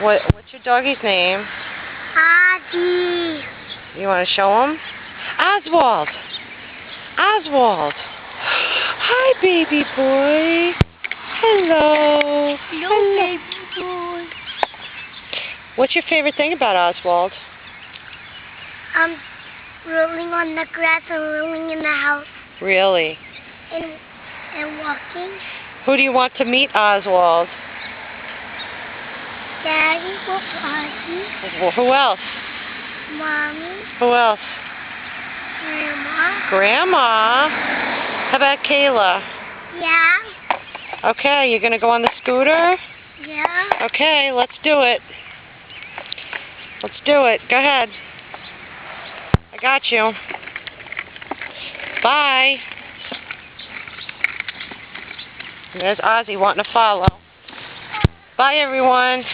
What's your doggy's name? Ozzy. You want to show him? Oswald. Oswald. Hi, baby boy. Hello. Hello, baby boy. What's your favorite thing about Oswald? Rolling on the grass and rolling in the house Really? and walking. Who do you want to meet, Oswald? Daddy, Ozzy, Well, who else? Mommy, Who else? Grandma. Grandma. How about Kayla? Yeah. Okay, you're going to go on the scooter? Yeah. Okay, let's do it. Let's do it. Go ahead. I got you. Bye. And there's Ozzy wanting to follow. Bye, everyone.